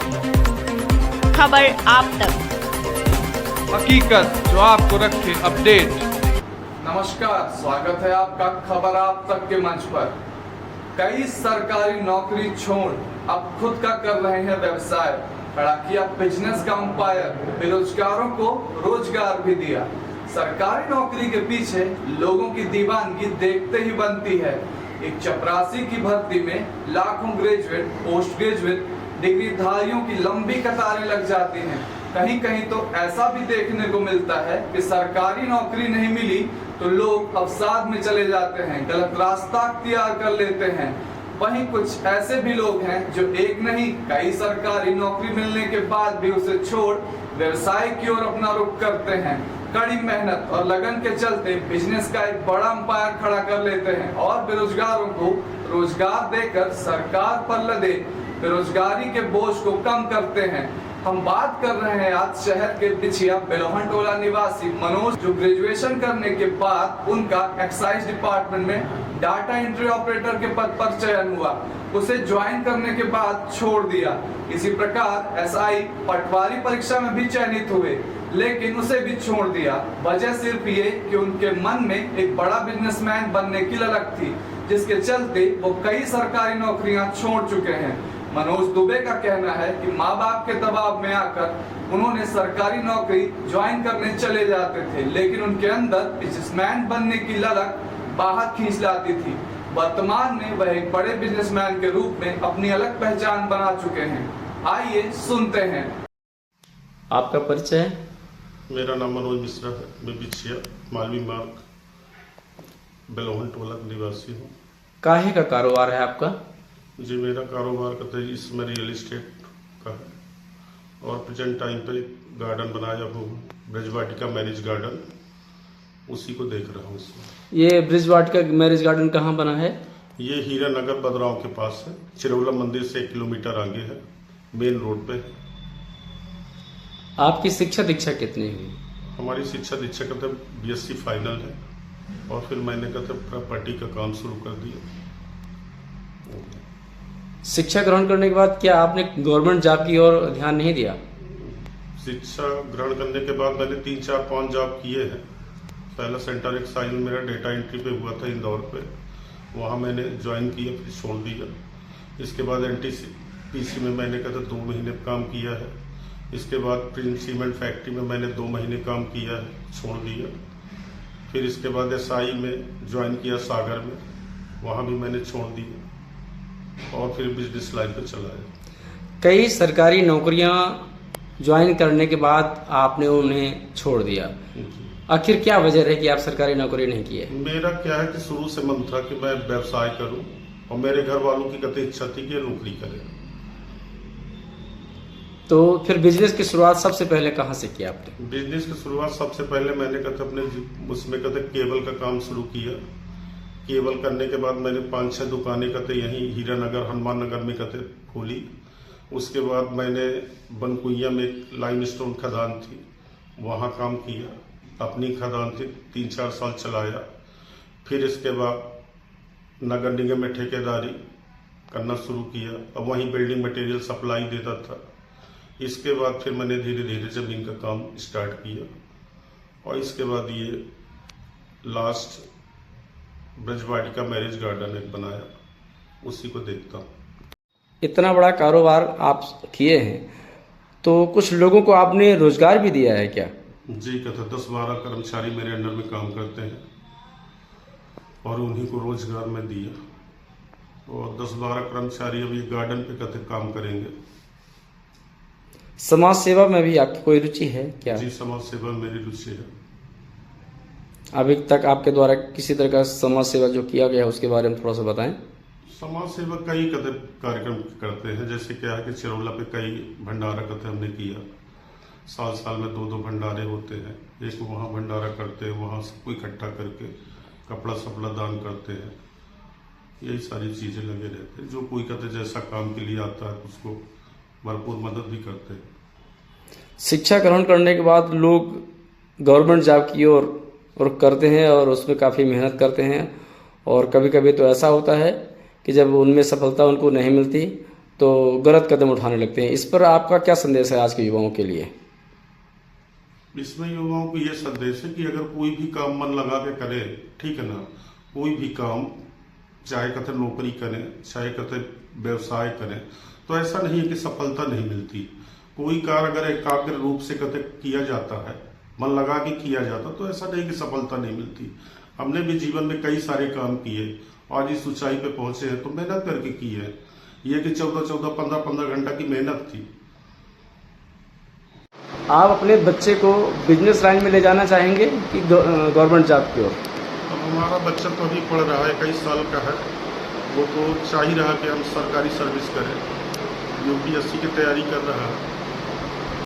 खबर आप तक, हकीकत जो आपको रखे अपडेट। नमस्कार, स्वागत है आपका खबर आप तक के मंच पर। कई सरकारी नौकरी छोड़ अब खुद का कर रहे हैं व्यवसाय, खड़ा किया बिजनेस का अंपायर, बेरोजगारों को रोजगार भी दिया। सरकारी नौकरी के पीछे लोगों की दीवानगी देखते ही बनती है। एक चपरासी की भर्ती में लाखों ग्रेजुएट, पोस्ट ग्रेजुएट डिग्रीधारियों की लंबी कतारें लग जाती हैं। कहीं कहीं तो ऐसा भी देखने को मिलता है कि सरकारी नौकरी नहीं मिली तो लोग अवसाद में चले जाते हैं, गलत रास्ता अख्तियार कर लेते हैं। वहीं कुछ ऐसे भी लोग हैं जो एक नहीं कई सरकारी नौकरी मिलने के बाद भी उसे छोड़ व्यवसाय की ओर अपना रुख करते हैं। कड़ी मेहनत और लगन के चलते बिजनेस का एक बड़ा अंपायर खड़ा कर लेते हैं और बेरोजगारों को रोजगार देकर सरकार पर लदे बेरोजगारी के बोझ को कम करते हैं। हम बात कर रहे हैं आज शहर के बिछिया बेलोहन टोला निवासी मनोज, जो ग्रेजुएशन करने के बाद उनका एक्साइज डिपार्टमेंट में डाटा एंट्री ऑपरेटर के पद पर चयन हुआ। उसे ज्वाइन करने के बाद छोड़ दिया। इसी प्रकार एसआई पटवारी परीक्षा में भी चयनित हुए, लेकिन उसे भी छोड़ दिया। वजह सिर्फ ये कि उनके मन में एक बड़ा बिजनेसमैन बनने की ललक थी, जिसके चलते वो कई सरकारी नौकरियां छोड़ चुके हैं। मनोज दुबे का कहना है कि माँ बाप के दबाव में आकर उन्होंने सरकारी नौकरी ज्वाइन करने चले जाते थे, लेकिन उनके अंदर बिजनेसमैन बनने की ललक बाहर खींच लाती थी। वर्तमान में वह एक बड़े बिजनेसमैन के रूप में अपनी अलग पहचान बना चुके हैं। आइए सुनते हैं। आपका परिचय? मेरा नाम मनोज मिश्रा है। मैं बिछिया मालवी मार्ग बेलोहन टोला का निवासी हूँ। काहे का कारोबार है आपका? जी, मेरा कारोबार का तो इसमें रियल इस्टेट का है और प्रेजेंट टाइम पे गार्डन बनाया हूँ, ब्रजवाटिका मैरिज गार्डन, उसी को देख रहा हूँ इसमें। ये ब्रजवाटिका मैरिज गार्डन कहाँ बना है? ये हीरा नगर बदराव के पास है, चिरौला मंदिर से 1 किलोमीटर आगे है, मेन रोड पे है। आपकी शिक्षा दीक्षा कितनी हुई? हमारी शिक्षा दीक्षा का तो BSc फाइनल है और फिर मैंने कहते प्रॉपर्टी का काम शुरू कर दिया। शिक्षा ग्रहण करने के बाद क्या आपने गवर्नमेंट जॉब की ओर ध्यान नहीं दिया? शिक्षा ग्रहण करने के बाद मैंने 3, 4, 5 जॉब किए हैं। पहला सेंटर एक्साइज में मेरा डेटा एंट्री पे हुआ था इंदौर पे, वहाँ मैंने ज्वाइन किया, फिर छोड़ दिया। इसके बाद NTPC में मैंने कहते 2 महीने काम किया है। इसके बाद प्रिंस सीमेंट फैक्ट्री में मैंने 2 महीने काम किया है, छोड़ दिया। फिर इसके बाद SI में ज्वाइन किया सागर में, वहाँ भी मैंने छोड़ दिया और फिर बिजनेस लाइन पे चला है। कई सरकारी नौकरियां ज्वाइन करने के बाद आपने उन्हें छोड़ दिया, आखिर क्या वजह रही कि आप सरकारी नौकरी नहीं किए? मेरा क्या है कि शुरू से मन था कि मैं व्यवसाय करूं और मेरे घर वालों की कतई इच्छा थी कि नौकरी करें। तो फिर बिजनेस की शुरुआत सबसे पहले कहाँ से किया आपने? बिजनेस की शुरुआत सबसे पहले मैंने कहते अपने उसमें कहते केबल का काम शुरू किया। केबल करने के बाद मैंने 5-6 दुकानें कहते यहीं हीरा नगर, हनुमान नगर में कहते खोली। उसके बाद मैंने बनकुइया में एक लाइमस्टोन खदान थी, वहाँ काम किया। अपनी खदान थी, 3-4 साल चलाया। फिर इसके बाद नगर निगम में ठेकेदारी करना शुरू किया, अब वहीं बिल्डिंग मटेरियल सप्लाई देता था। इसके बाद फिर मैंने धीरे धीरे ज़मीन का काम स्टार्ट किया और इसके बाद ये लास्ट ब्रजवाटिका मैरिज गार्डन एक बनाया, उसी को देखता हूँ। इतना बड़ा कारोबार आप किए हैं तो कुछ लोगों को आपने रोजगार भी दिया है क्या? जी, कहते 10-12 कर्मचारी मेरे अंडर में काम करते हैं और उन्हीं को रोजगार में दिया और 10-12 कर्मचारी अभी गार्डन पे कहते काम करेंगे। समाज सेवा में भी आपकी कोई रुचि है क्या? जी, समाज सेवा में मेरी रुचि है। अभी तक आपके द्वारा किसी तरह का समाज सेवा जो किया गया है उसके बारे में थोड़ा सा बताएं। समाज सेवा कई कदम कार्यक्रम करते हैं, जैसे क्या है कि चिरौला पे कई भंडारा कहते हमने किया। साल में 2-2 भंडारे होते हैं, एक वहाँ भंडारा करते हैं, वहाँ सबको इकट्ठा करके कपड़ा सपड़ा दान करते हैं। यही सारी चीज़ें लगे रहते हैं। जो कोई कहते जैसा काम के लिए आता है उसको भरपूर मदद भी करते हैं। शिक्षा ग्रहण करने के बाद लोग गवर्नमेंट जॉब की ओर करते हैं और उसमें काफ़ी मेहनत करते हैं और कभी कभी तो ऐसा होता है कि जब उनमें सफलता उनको नहीं मिलती तो गलत कदम उठाने लगते हैं। इस पर आपका क्या संदेश है आज के युवाओं के लिए? इसमें युवाओं को ये संदेश है कि अगर कोई भी काम मन लगा के करे, ठीक है ना, कोई भी काम, चाहे कहते नौकरी करें, चाहे कहते व्यवसाय करें, तो ऐसा नहीं है कि सफलता नहीं मिलती। कोई कार्य अगर एकाग्र रूप से कहते किया जाता है, मन लगा के किया जाता, तो ऐसा नहीं कि सफलता नहीं मिलती। हमने भी जीवन में कई सारे काम किए, आज इस ऊंचाई पे पहुंचे हैं तो मेहनत करके की है। ये कि 14-14, 15-15 घंटा की मेहनत थी। आप अपने बच्चे को बिजनेस लाइन में ले जाना चाहेंगे कि गवर्नमेंट जॉब की ओर? अब हमारा बच्चा तो अभी पढ़ रहा है, 21 साल का है, वो तो चाह ही रहा कि हम सरकारी सर्विस करें, UPSC की तैयारी कर रहा है।